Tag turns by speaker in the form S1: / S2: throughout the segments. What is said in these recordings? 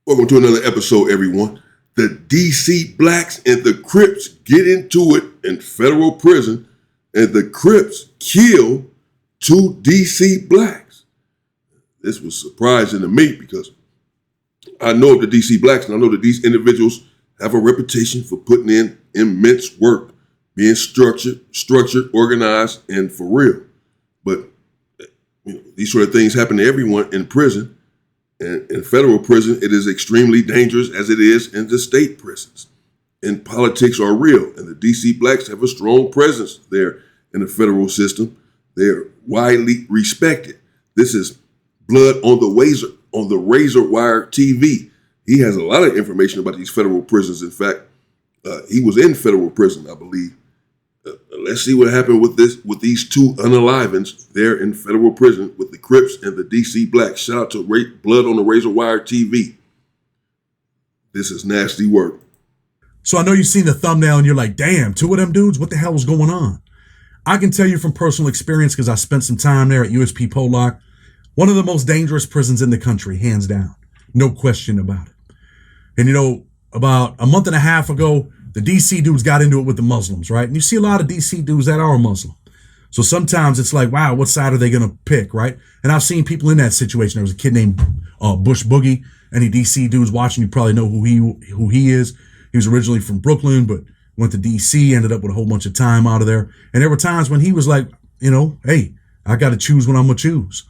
S1: Welcome to another episode, everyone. The DC blacks and the Crips get into it in federal prison, and the Crips kill two DC blacks. This was surprising to me because I know of the DC blacks, and I know that these individuals have a reputation for putting in immense work, being structured, organized, and for real. But these sort of things happen to everyone in prison. And in federal prison, it is extremely dangerous as it is in the state prisons. And politics are real, and the DC blacks have a strong presence there in the federal system. They're widely respected. This is Blood on the Razor Wire TV. He has a lot of information about these federal prisons. In fact, he was in federal prison, I believe. Let's see what happened with these two unaliveds there in federal prison with the Crips and the DC blacks. Shout out to Blood on the Razor Wire TV. This is nasty work.
S2: So I know you've seen the thumbnail and you're like, damn, two of them dudes, what the hell is going on? I can tell you from personal experience because I spent some time there at USP Pollock. One of the most dangerous prisons in the country, hands down. No question about it. And about a month and a half ago, the DC dudes got into it with the Muslims, right? And you see a lot of DC dudes that are Muslim. So sometimes it's like, wow, what side are they going to pick, right? And I've seen people in that situation. There was a kid named Bush Boogie. Any DC dudes watching, you probably know who he is. He was originally from Brooklyn, but went to DC, ended up with a whole bunch of time out of there. And there were times when he was like, hey, I got to choose when I'm going to choose.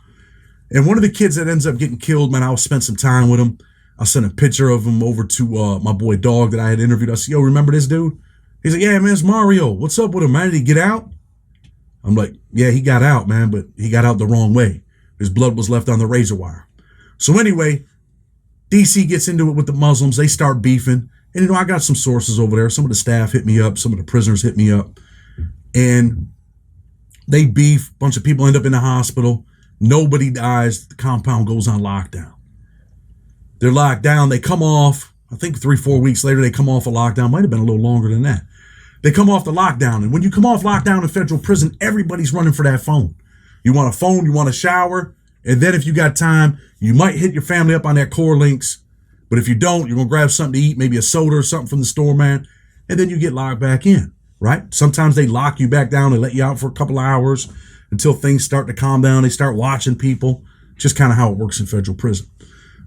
S2: And one of the kids that ends up getting killed, man, I spent some time with him. I sent a picture of him over to my boy Dog that I had interviewed. I said, yo, remember this dude? He's like, yeah, man, it's Mario. What's up with him, man? Did he get out? I'm like, yeah, he got out, man, but he got out the wrong way. His blood was left on the razor wire. So anyway, DC gets into it with the Muslims. They start beefing. And, I got some sources over there. Some of the staff hit me up. Some of the prisoners hit me up. And they beef. A bunch of people end up in the hospital. Nobody dies. The compound goes on lockdown. They're locked down. They come off, I think 3-4 weeks later, they come off a lockdown. Might have been a little longer than that. They come off the lockdown. And when you come off lockdown in federal prison, everybody's running for that phone. You want a phone, you want a shower. And then if you got time, you might hit your family up on that core links. But if you don't, you're going to grab something to eat, maybe a soda or something from the store, man. And then you get locked back in, right? Sometimes they lock you back down and let you out for a couple of hours until things start to calm down. They start watching people. Just kind of how it works in federal prison.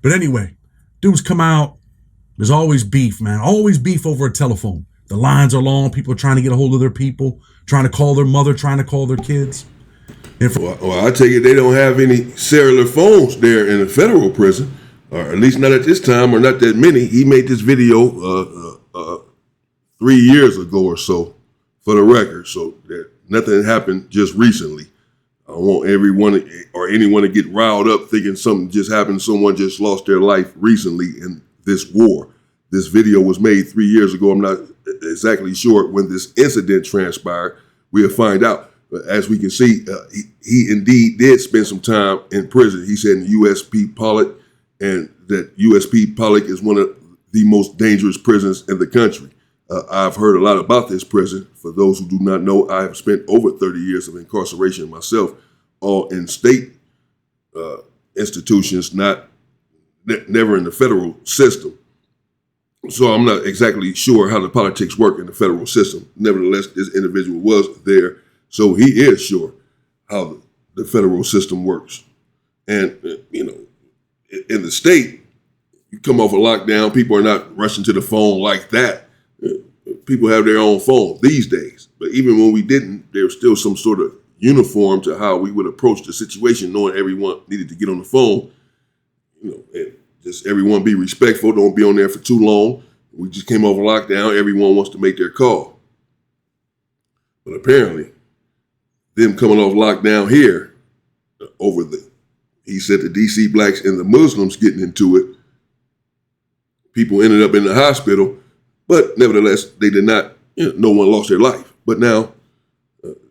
S2: But anyway, dudes come out. There's always beef, man. Always beef over a telephone. The lines are long. People are trying to get a hold of their people, trying to call their mother, trying to call their kids.
S1: Well, I take it they don't have any cellular phones there in a federal prison, or at least not at this time, or not that many. He made this video 3 years ago or so, for the record. So nothing happened just recently. I don't want everyone or anyone to get riled up thinking something just happened. Someone just lost their life recently in this war. This video was made 3 years ago. I'm not exactly sure when this incident transpired. We'll find out. But as we can see, he indeed did spend some time in prison. He said in USP Pollock, and that USP Pollock is one of the most dangerous prisons in the country. I've heard a lot about this prison. For those who do not know, I have spent over 30 years of incarceration myself, all in state institutions, never in the federal system. So I'm not exactly sure how the politics work in the federal system. Nevertheless, this individual was there, so he is sure how the federal system works. And, in the state, you come off a lockdown, people are not rushing to the phone like that. People have their own phone these days. But even when we didn't, there was still some sort of uniform to how we would approach the situation, knowing everyone needed to get on the phone. And just everyone be respectful. Don't be on there for too long. We just came off a lockdown. Everyone wants to make their call. But apparently, them coming off lockdown here, he said the DC blacks and the Muslims getting into it, people ended up in the hospital. But nevertheless, they did not, no one lost their life. But now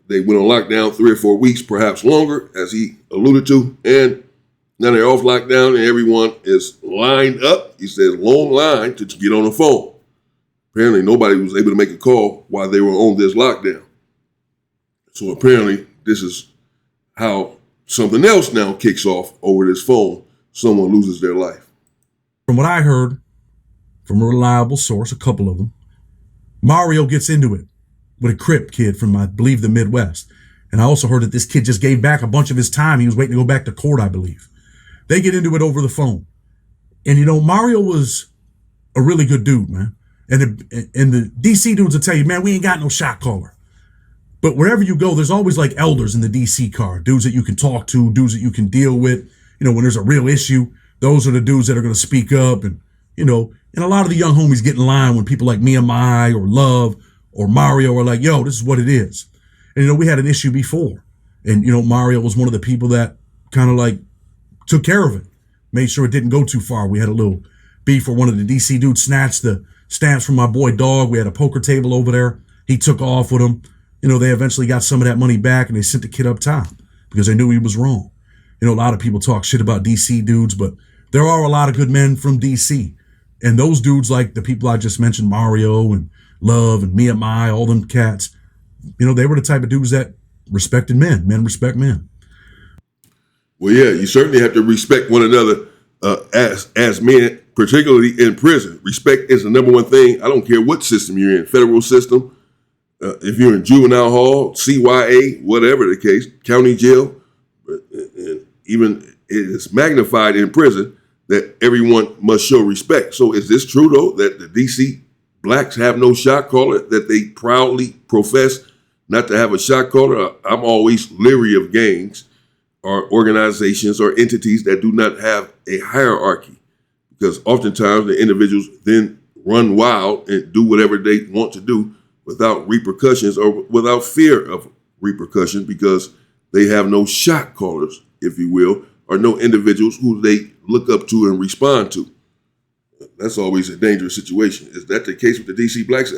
S1: they went on lockdown 3 or 4 weeks, perhaps longer, as he alluded to. And now they're off lockdown and everyone is lined up. He says long line to get on the phone. Apparently nobody was able to make a call while they were on this lockdown. So apparently this is how something else now kicks off over this phone. Someone loses their life.
S2: From what I heard from a reliable source, a couple of them, Mario gets into it with a Crip kid from, I believe, the Midwest. And I also heard that this kid just gave back a bunch of his time. He was waiting to go back to court, I believe. They get into it over the phone. And, Mario was a really good dude, man. And the DC dudes will tell you, man, we ain't got no shot caller. But wherever you go, there's always like elders in the DC car, dudes that you can talk to, dudes that you can deal with. When there's a real issue, those are the dudes that are going to speak up. And a lot of the young homies get in line when people like Miyamai or Love or Mario are like, yo, this is what it is. And, we had an issue before. And, Mario was one of the people that kind of like took care of it, made sure it didn't go too far. We had a little beef where one of the DC dudes snatched the stamps from my boy Dog. We had a poker table over there. He took off with them. They eventually got some of that money back and they sent the kid up top because they knew he was wrong. A lot of people talk shit about DC dudes, but there are a lot of good men from DC. And those dudes, like the people I just mentioned, Mario and Love and Miyamai, all them cats, they were the type of dudes that respected men. Men respect men.
S1: Well, yeah, you certainly have to respect one another as men, particularly in prison. Respect is the number one thing. I don't care what system you're in, federal system, if you're in juvenile hall, CYA, whatever the case, county jail, and even it is magnified in prison that everyone must show respect. So is this true, though, that the DC blacks have no shot caller, that they proudly profess not to have a shot caller? I'm always leery of gangs or organizations or entities that do not have a hierarchy, because oftentimes the individuals then run wild and do whatever they want to do without repercussions or without fear of repercussion, because they have no shot callers, if you will, or no individuals who they look up to and respond to. That's always a dangerous situation. Is that the case with the DC blacks?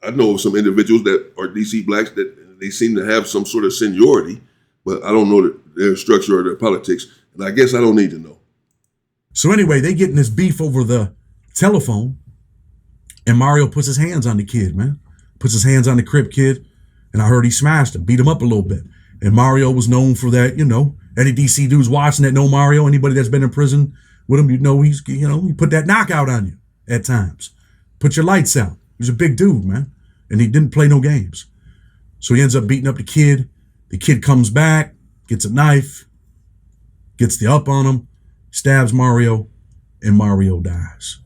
S1: I know of some individuals that are DC blacks that they seem to have some sort of seniority, but I don't know their structure or their politics, and I guess I don't need to know.
S2: So anyway, they get in this beef over the telephone, and Mario puts his hands on the kid, man. Puts his hands on the Crip kid, and I heard he smashed him, beat him up a little bit. And Mario was known for that, Any DC dudes watching that know Mario, anybody that's been in prison with him, he put that knockout on you at times. Put your lights out. He was a big dude, man. And he didn't play no games. So he ends up beating up the kid. The kid comes back, gets a knife, gets the up on him, stabs Mario, and Mario dies.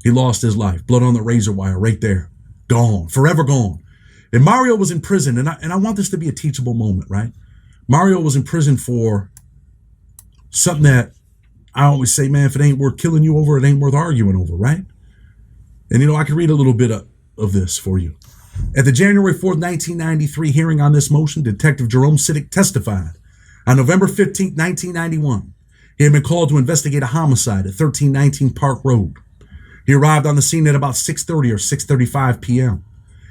S2: He lost his life. Blood on the razor wire right there. Gone. Forever gone. And Mario was in prison, and I want this to be a teachable moment, right? Mario was in prison for something that I always say, man, if it ain't worth killing you over, it ain't worth arguing over, right? And, I can read a little bit of this for you. At the January 4th, 1993 hearing on this motion, Detective Jerome Siddick testified. On November 15th, 1991, he had been called to investigate a homicide at 1319 Park Road. He arrived on the scene at about 6:30 or 6:35 p.m.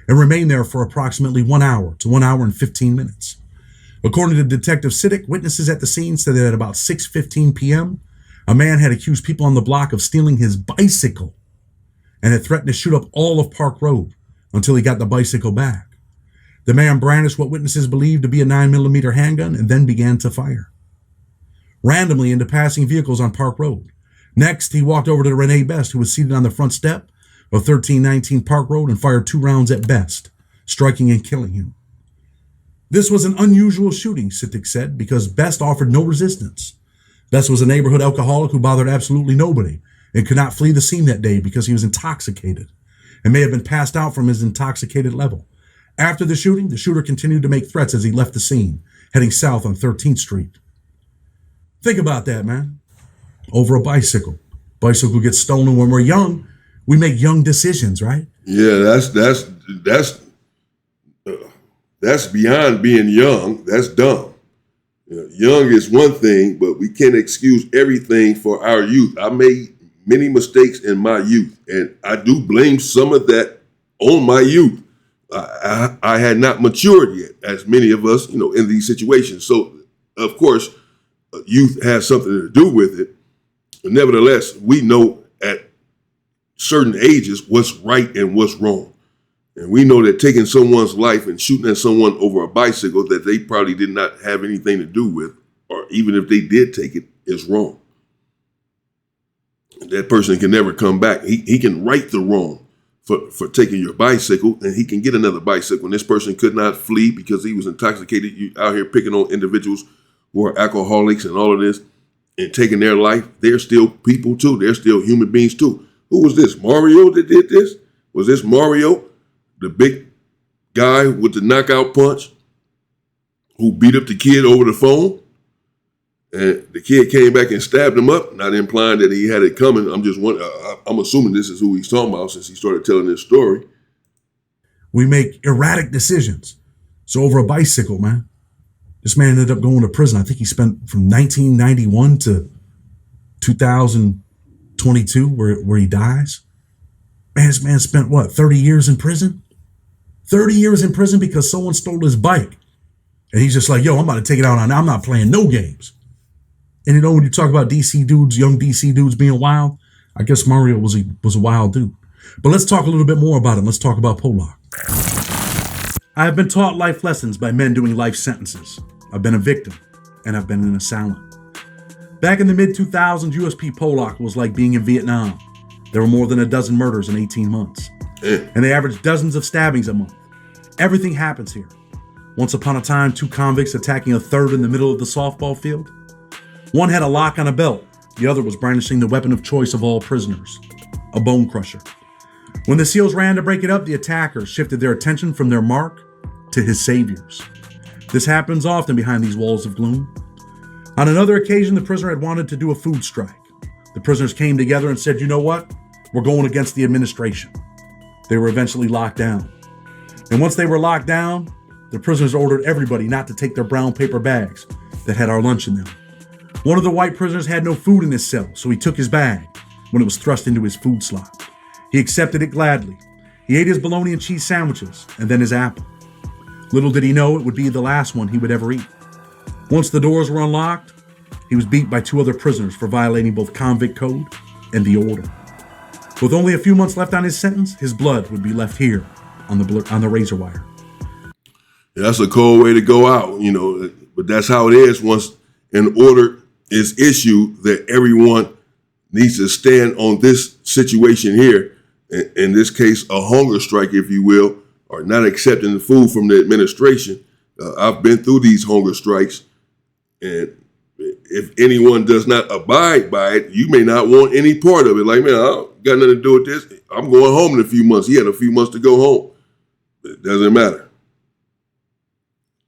S2: and remained there for approximately 1 hour to 1 hour and 15 minutes. According to Detective Siddick, witnesses at the scene said that at about 6:15 p.m., a man had accused people on the block of stealing his bicycle and had threatened to shoot up all of Park Road until he got the bicycle back. The man brandished what witnesses believed to be a 9mm handgun and then began to fire randomly into passing vehicles on Park Road. Next, he walked over to Renee Best, who was seated on the front step of 1319 Park Road, and fired 2 rounds at Best, striking and killing him. This was an unusual shooting, Siddick said, because Best offered no resistance. Best was a neighborhood alcoholic who bothered absolutely nobody and could not flee the scene that day because he was intoxicated and may have been passed out from his intoxicated level. After the shooting, the shooter continued to make threats as he left the scene, heading south on 13th Street. Think about that, man. Over a bicycle. Bicycle gets stolen when we're young. We make young decisions, right?
S1: Yeah, that's beyond being young. That's dumb. Young is one thing, but we can't excuse everything for our youth. I made many mistakes in my youth, and I do blame some of that on my youth. I had not matured yet, as many of us, in these situations. So, of course, youth has something to do with it. But nevertheless, we know at certain ages what's right and what's wrong. And we know that taking someone's life and shooting at someone over a bicycle that they probably did not have anything to do with, or even if they did take it, is wrong. that person can never come back. He can right the wrong for taking your bicycle, and he can get another bicycle. And this person could not flee because he was intoxicated. You out here picking on individuals who are alcoholics and all of this and taking their life. They're still people too. They're still human beings too. Who was this? Mario that did this? Was this Mario, the big guy with the knockout punch who beat up the kid over the phone? And the kid came back and stabbed him up, not implying that he had it coming. I'm assuming this is who he's talking about since he started telling this story.
S2: We make erratic decisions. So over a bicycle, man, this man ended up going to prison. I think he spent from 1991 to 2022 where he dies. Man, this man spent 30 years in prison? 30 years in prison because someone stole his bike. And he's just like, yo, I'm about to take it out on, I'm not playing no games. And you know, when you talk about DC dudes, young DC dudes being wild, I guess Mario was a wild dude. But let's talk a little bit more about him. Let's talk about Pollock. I have been taught life lessons by men doing life sentences. I've been a victim, and I've been an assailant. Back in the mid-2000s, USP Pollock was like being in Vietnam. There were more than a dozen murders in 18 months. And they averaged dozens of stabbings a month. Everything happens here. Once upon a time, 2 convicts attacking a third in the middle of the softball field. One had a lock on a belt. The other was brandishing the weapon of choice of all prisoners, a bone crusher. When the SEALs ran to break it up, the attackers shifted their attention from their mark to his saviors. This happens often behind these walls of gloom. On another occasion, the prisoner had wanted to do a food strike. The prisoners came together and said, you know what? We're going against the administration. They were eventually locked down. And once they were locked down, the prisoners ordered everybody not to take their brown paper bags that had our lunch in them. One of the white prisoners had no food in his cell, so he took his bag when it was thrust into his food slot. He accepted it gladly. He ate his bologna and cheese sandwiches and then his apple. Little did he know it would be the last one he would ever eat. Once the doors were unlocked, he was beat by 2 other prisoners for violating both convict code and the order. With only a few months left on his sentence, his blood would be left here on the razor wire.
S1: Yeah, that's a cold way to go out, but that's how it is once an order is issued that everyone needs to stand on this situation here. In this case, a hunger strike, if you will, or not accepting the food from the administration. I've been through these hunger strikes, and if anyone does not abide by it, you may not want any part of it. Like, man, I don't got nothing to do with this. I'm going home in a few months. He had a few months to go home. It doesn't matter.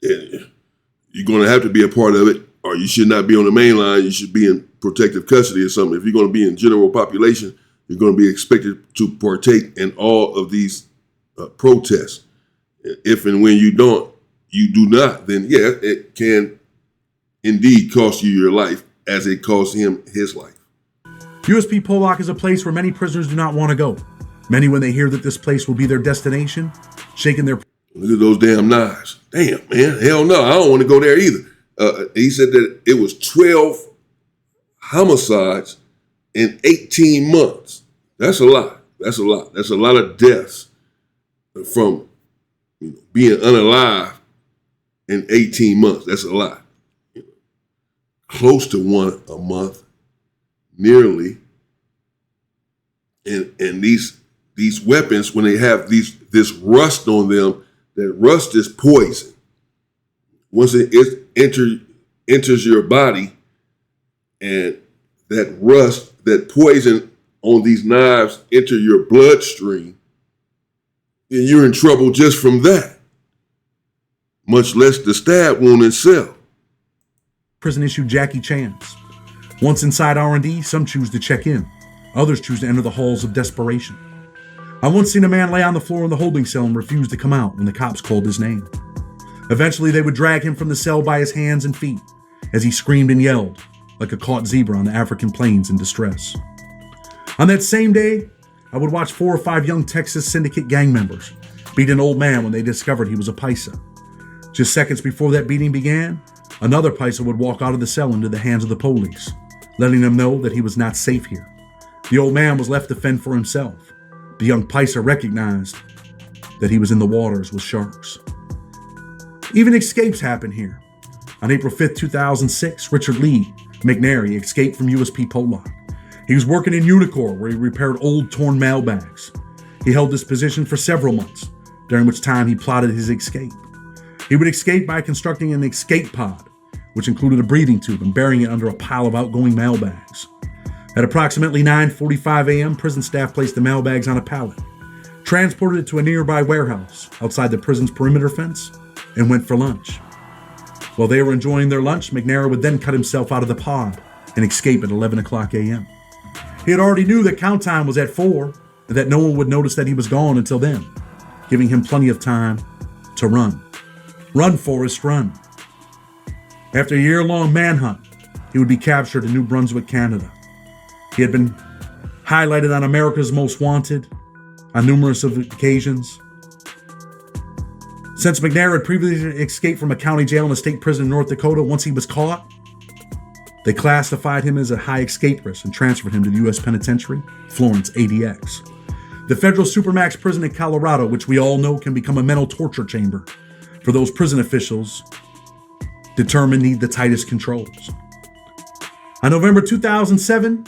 S1: You're going to have to be a part of it, or you should not be on the main line. You should be in protective custody or something. If you're going to be in general population, you're going to be expected to partake in all of these protests. If and when you do not, then yeah, it can indeed cost you your life as it cost him his life.
S2: USP Pollock is a place where many prisoners do not want to go. Many, when they hear that this place will be their destination, shaking their...
S1: Look at those damn knives. Damn, man. Hell no, I don't want to go there either. He said that it was 12 homicides in 18 months. That's a lot. That's a lot. That's a lot of deaths from being unalive in 18 months. That's a lot. Close to one a month, nearly. And these weapons, when they have this rust on them, that rust is poison. Once it enters your body, and that rust, that poison on these knives enter your bloodstream, then you're in trouble just from that, much less the stab wound itself.
S2: Prison issue Jackie Chan's. Once inside R&D, some choose to check in. Others choose to enter the halls of desperation. I once seen a man lay on the floor in the holding cell and refuse to come out when the cops called his name. Eventually, they would drag him from the cell by his hands and feet as he screamed and yelled like a caught zebra on the African plains in distress. On that same day, I would watch 4 or 5 young Texas syndicate gang members beat an old man when they discovered he was a paisa. Just seconds before that beating began, another paisa would walk out of the cell into the hands of the police, letting them know that he was not safe here. The old man was left to fend for himself. The young paisa recognized that he was in the waters with sharks. Even escapes happen here. On April 5th, 2006, Richard Lee McNary escaped from USP Pollock. He was working in Unicor, where he repaired old, torn mailbags. He held this position for several months, during which time he plotted his escape. He would escape by constructing an escape pod, which included a breathing tube and burying it under a pile of outgoing mailbags. At approximately 9:45 a.m., prison staff placed the mailbags on a pallet, transported it to a nearby warehouse outside the prison's perimeter fence, and went for lunch. While they were enjoying their lunch, McNair would then cut himself out of the pod and escape at 11 o'clock a.m. He had already knew that count time was at 4 and that no one would notice that he was gone until then, giving him plenty of time to run. Run, Forrest, run. After a year-long manhunt, he would be captured in New Brunswick, Canada. He had been highlighted on America's Most Wanted on numerous occasions. Since McNair had previously escaped from a county jail and a state prison in North Dakota, once he was caught, they classified him as a high escape risk and transferred him to the U.S. Penitentiary, Florence, ADX. The federal supermax prison in Colorado, which we all know can become a mental torture chamber for those prison officials determined need the tightest controls. On November 2007,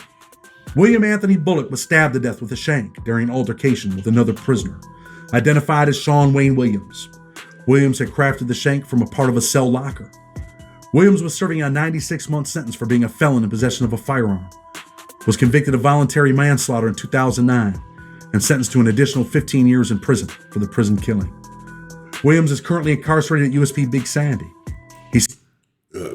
S2: William Anthony Pollock was stabbed to death with a shank during an altercation with another prisoner, identified as Sean Wayne Williams. Williams had crafted the shank from a part of a cell locker. Williams was serving a 96-month sentence for being a felon in possession of a firearm, was convicted of voluntary manslaughter in 2009, and sentenced to an additional 15 years in prison for the prison killing. Williams is currently incarcerated at USP Big Sandy.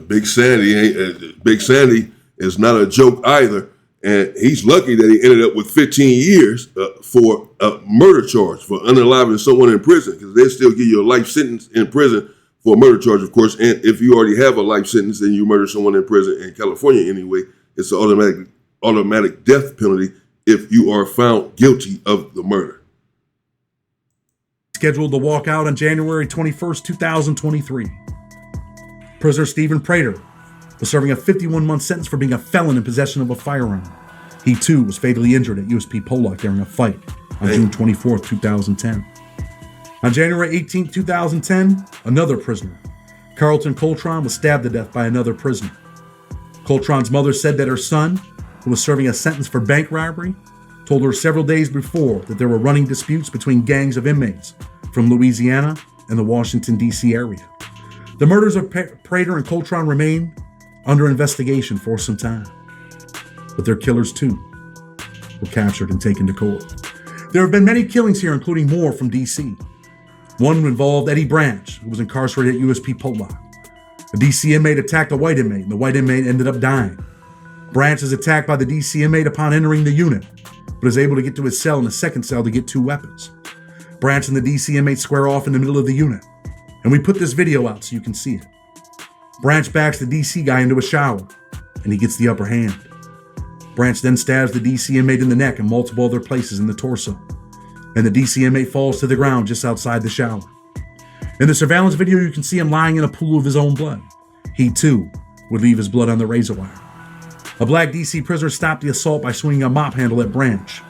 S1: Big Sandy is not a joke either, and he's lucky that he ended up with 15 years for a murder charge for unaliving someone in prison, because they still give you a life sentence in prison for a murder charge, of course. And if you already have a life sentence and you murder someone in prison in California anyway, it's an automatic death penalty if you are found guilty of the murder.
S2: Scheduled to walk out on January 21st, 2023. Prisoner Stephen Prater was serving a 51-month sentence for being a felon in possession of a firearm. He too was fatally injured at USP Pollock during a fight on June 24th, 2010. On January 18th, 2010, another prisoner, Carlton Coltron, was stabbed to death by another prisoner. Coltron's mother said that her son, who was serving a sentence for bank robbery, told her several days before that there were running disputes between gangs of inmates from Louisiana and the Washington, D.C. area. The murders of Prater and Coltron remain under investigation for some time, but their killers too were captured and taken to court. There have been many killings here, including more from D.C. One involved Eddie Branch, who was incarcerated at USP Pollock. A D.C. inmate attacked a white inmate, and the white inmate ended up dying. Branch is attacked by the D.C. inmate upon entering the unit, but is able to get to his cell in the second cell to get 2 weapons. Branch and the D.C. inmate square off in the middle of the unit, and we put this video out so you can see it. Branch backs the D.C. guy into a shower, and he gets the upper hand. Branch then stabs the D.C. inmate in the neck and multiple other places in the torso, and the D.C. inmate falls to the ground just outside the shower. In the surveillance video, you can see him lying in a pool of his own blood. He, too, would leave his blood on the razor wire. A black D.C. prisoner stopped the assault by swinging a mop handle at Branch.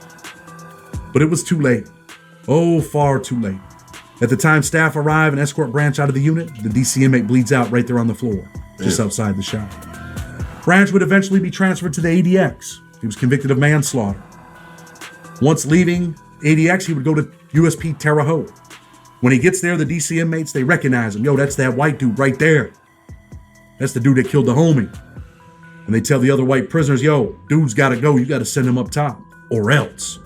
S2: But it was too late. Oh, far too late. At the time staff arrive and escort Branch out of the unit, the D.C. inmate bleeds out right there on the floor, just outside the shower. Branch would eventually be transferred to the ADX. He was convicted of manslaughter. Once leaving ADX, he would go to USP Terre Haute. When he gets there, the D.C. inmates, they recognize him. Yo, that's that white dude right there. That's the dude that killed the homie. And they tell the other white prisoners, yo, dude's got to go. You got to send him up top, or else.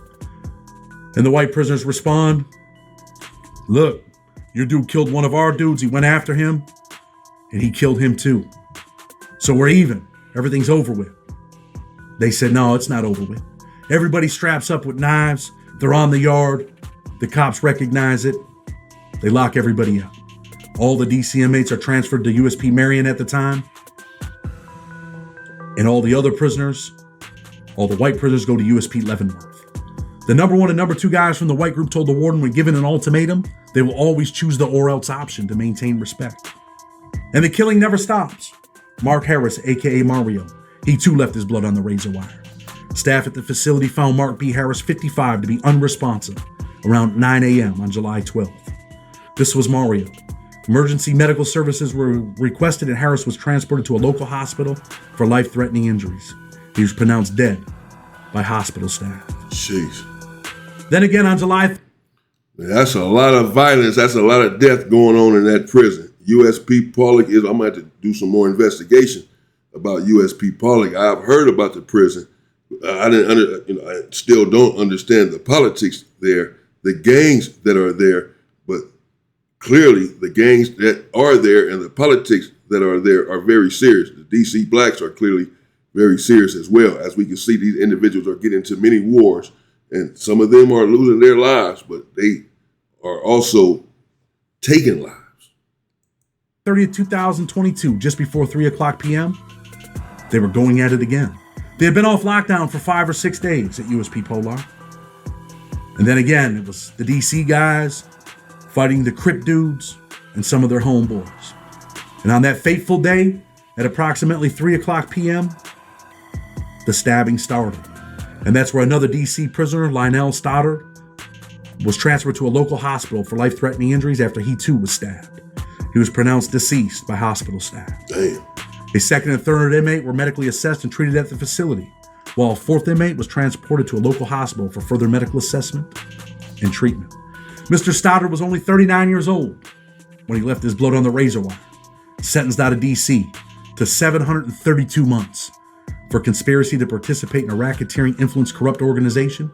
S2: And the white prisoners respond, look, your dude killed one of our dudes. He went after him, and he killed him too. So we're even. Everything's over with. They said, no, it's not over with. Everybody straps up with knives. They're on the yard. The cops recognize it. They lock everybody up. All the DC inmates are transferred to USP Marion at the time. And all the other prisoners, all the white prisoners, go to USP Leavenworth. The number 1 and number 2 guys from the white group told the warden when given an ultimatum, they will always choose the or else option to maintain respect. And the killing never stops. Mark Harris, aka Mario, he too left his blood on the razor wire. Staff at the facility found Mark B. Harris, 55, to be unresponsive around 9 a.m. on July 12th. This was Mario. Emergency medical services were requested and Harris was transported to a local hospital for life-threatening injuries. He was pronounced dead by hospital staff.
S1: Jeez.
S2: Then again, on July...
S1: That's a lot of violence. That's a lot of death going on in that prison. USP Pollock I'm going to have to do some more investigation about USP Pollock. I've heard about the prison. I still don't understand the politics there, the gangs that are there, but clearly the gangs that are there and the politics that are there are very serious. The DC blacks are clearly very serious as well. As we can see, these individuals are getting into many wars, and some of them are losing their lives, but they are also taking lives.
S2: 30th, 2022, just before 3 o'clock p.m., they were going at it again. They had been off lockdown for 5 or 6 days at USP Pollock. And then again, it was the DC guys fighting the Crip dudes and some of their homeboys. And on that fateful day, at approximately 3 o'clock p.m., the stabbing started. And that's where another DC prisoner, Lionel Stoddard, was transferred to a local hospital for life-threatening injuries after he too was stabbed. He was pronounced deceased by hospital staff.
S1: Damn.
S2: A second and third inmate were medically assessed and treated at the facility, while a fourth inmate was transported to a local hospital for further medical assessment and treatment. Mr. Stoddard was only 39 years old when he left his blood on the razor wire, sentenced out of DC to 732 months for conspiracy to participate in a racketeering influence corrupt organization,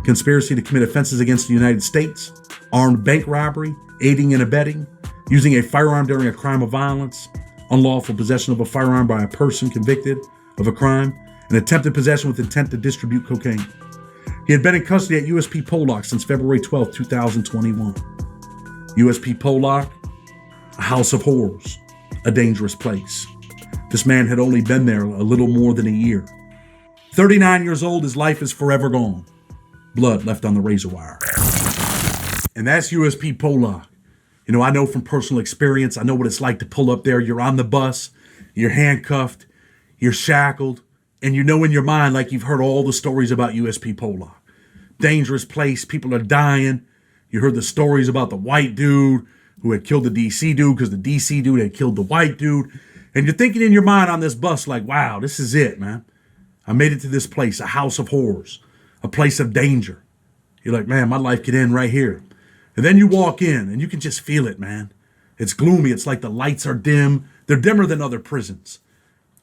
S2: conspiracy to commit offenses against the United States, armed bank robbery, aiding and abetting, using a firearm during a crime of violence, unlawful possession of a firearm by a person convicted of a crime, and attempted possession with intent to distribute cocaine. He had been in custody at USP Pollock since February 12, 2021. USP Pollock, a house of horrors, a dangerous place. This man had only been there a little more than a year. 39 years old, his life is forever gone. Blood left on the razor wire. And that's USP Pollock. You know, I know from personal experience, I know what it's like to pull up there. You're on the bus, you're handcuffed, you're shackled, and you know in your mind, like you've heard all the stories about USP Pollock. Dangerous place, people are dying. You heard the stories about the white dude who had killed the DC dude because the DC dude had killed the white dude. And you're thinking in your mind on this bus like, wow, this is it, man. I made it to this place, a house of horrors, a place of danger. You're like, man, my life could end right here. And then you walk in and you can just feel it, man. It's gloomy. It's like the lights are dim. They're dimmer than other prisons.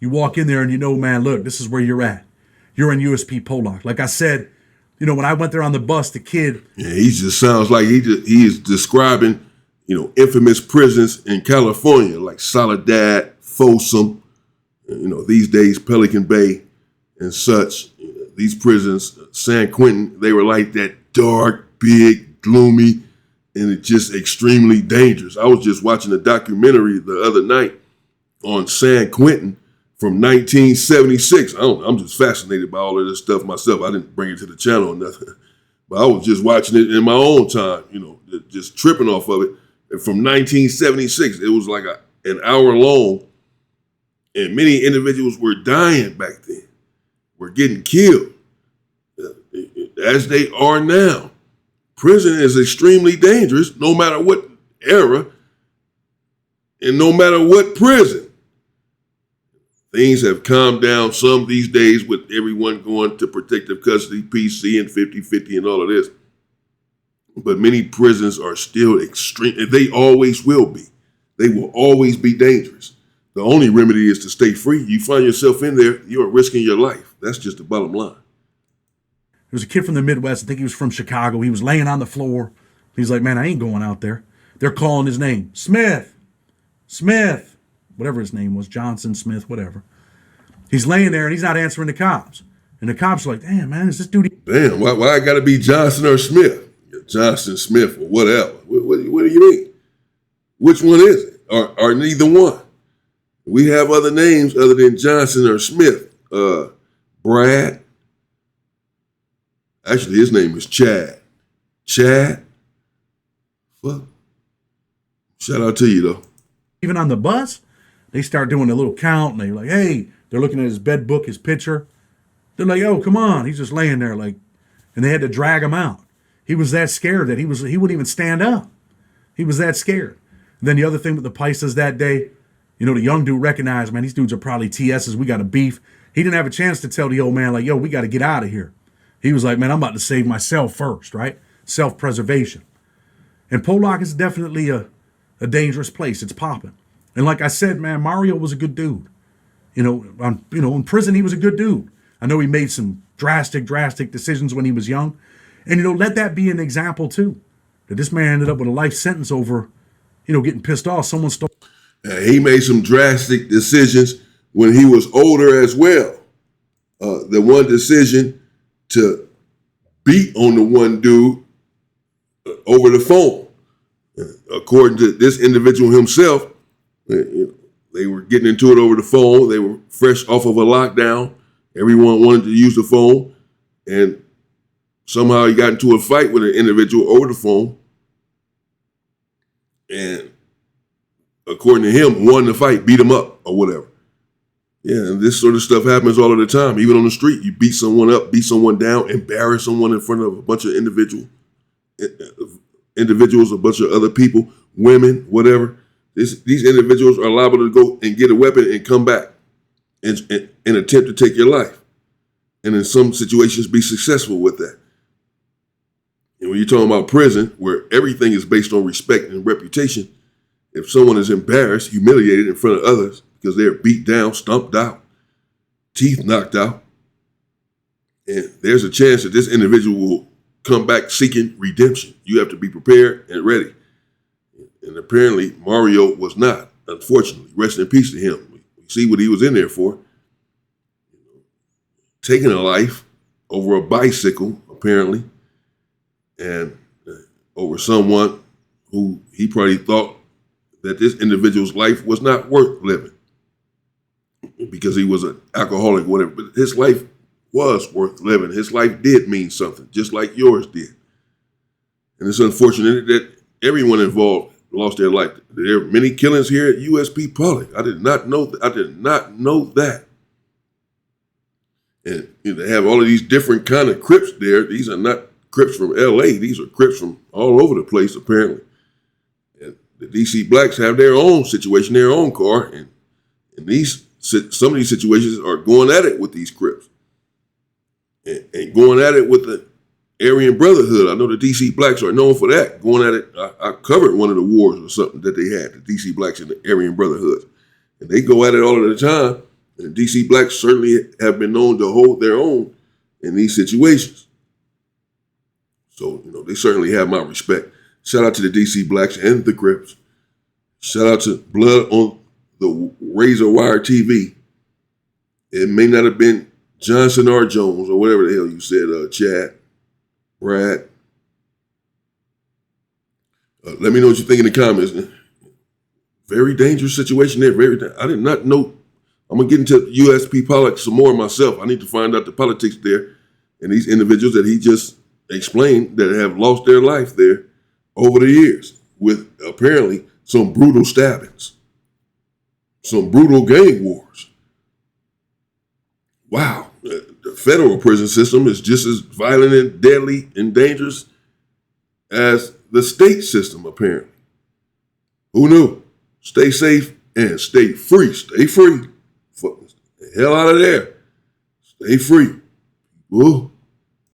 S2: You walk in there and you know, man, look, this is where you're at. You're in USP Pollock. Like I said, you know, when I went there on the bus, the kid.
S1: Yeah, he just sounds like he is describing, you know, infamous prisons in California, like Soledad, Folsom, you know, these days Pelican Bay and such. These prisons, San Quentin, they were like that dark, big, gloomy, and it's just extremely dangerous. I was just watching a documentary the other night on San Quentin from 1976. I'm just fascinated by all of this stuff myself. I didn't bring it to the channel or nothing, but I was just watching it in my own time, you know, just tripping off of it. And from 1976, it was like an hour long, and many individuals were dying back then, were getting killed, as they are now. Prison is extremely dangerous, no matter what era and no matter what prison. Things have calmed down some these days with everyone going to protective custody, PC, and 50-50 and all of this. But many prisons are still extreme, and they always will be. They will always be dangerous. The only remedy is to stay free. You find yourself in there, you are risking your life. That's just the bottom line.
S2: There was a kid from the Midwest. I think he was from Chicago. He was laying on the floor. He's like, man, I ain't going out there. They're calling his name. Smith, whatever his name was, Johnson, Smith, whatever. He's laying there and he's not answering the cops. And the cops are like, damn, man, is this dude?
S1: Damn, why I got to be Johnson or Smith? Johnson, Smith, or whatever. What do you mean? Which one is it? Or neither one? We have other names other than Johnson or Smith. Brad. Actually, his name is Chad. Chad? Fuck. Shout out to you, though.
S2: Even on the bus, they start doing a little count, and they're like, hey, they're looking at his bed book, his picture. They're like, oh, come on. He's just laying there, like, and they had to drag him out. He was that scared that he wouldn't even stand up. He was that scared. And then the other thing with the Pisces that day, you know, the young dude recognized, man, these dudes are probably TSs. We got a beef. He didn't have a chance to tell the old man, like, yo, we got to get out of here. He was like, man, I'm about to save myself first, right? Self-preservation. And Pollock is definitely a dangerous place. It's popping. And like I said, man, Mario was a good dude. In prison, he was a good dude. I know he made some drastic decisions when he was young. And, let that be an example, too. That this man ended up with a life sentence over, getting pissed off. Someone stole.
S1: He made some drastic decisions when he was older as well. The one decision to beat on the one dude over the phone. According to this individual himself, they were getting into it over the phone. They were fresh off of a lockdown. Everyone wanted to use the phone. And somehow he got into a fight with an individual over the phone. And according to him, won the fight, beat him up or whatever. Yeah, and this sort of stuff happens all of the time. Even on the street, you beat someone up, beat someone down, embarrass someone in front of a bunch of individuals, a bunch of other people, women, whatever. These individuals are liable to go and get a weapon and come back and attempt to take your life. And in some situations, be successful with that. And when you're talking about prison, where everything is based on respect and reputation, if someone is embarrassed, humiliated in front of others because they're beat down, stomped out, teeth knocked out, and there's a chance that this individual will come back seeking redemption. You have to be prepared and ready. And apparently Mario was not, unfortunately. Rest in peace to him. We see what he was in there for. Taking a life over a bicycle, apparently, and over someone who he probably thought that this individual's life was not worth living because he was an alcoholic, whatever. But his life was worth living. His life did mean something, just like yours did. And it's unfortunate that everyone involved lost their life. There are many killings here at USP Pollock. I did not know that. And they have all of these different kind of Crips there. These are not Crips from LA. These are Crips from all over the place, apparently. And the DC blacks have their own situation, their own car. And some of these situations are going at it with these Crips. And going at it with the Aryan Brotherhood. I know the DC blacks are known for that. Going at it, I covered one of the wars or something that they had, the DC blacks and the Aryan Brotherhood. And they go at it all of the time. And DC blacks certainly have been known to hold their own in these situations. So, they certainly have my respect. Shout out to the DC blacks and the Crips. Shout out to Blood on the Razor Wire TV. It may not have been Johnson or Jones or whatever the hell you said, Chad, Brad. Let me know what you think in the comments. Very dangerous situation there. I did not know. I'm going to get into USP Pollock some more myself. I need to find out the politics there and these individuals that he just explained that have lost their life there over the years with apparently some brutal stabbings, some brutal gang wars. Wow. The federal prison system is just as violent and deadly and dangerous as the state system, apparently. Who knew? Stay safe and stay free. Stay free. Fuck the hell out of there. Stay free. Woo.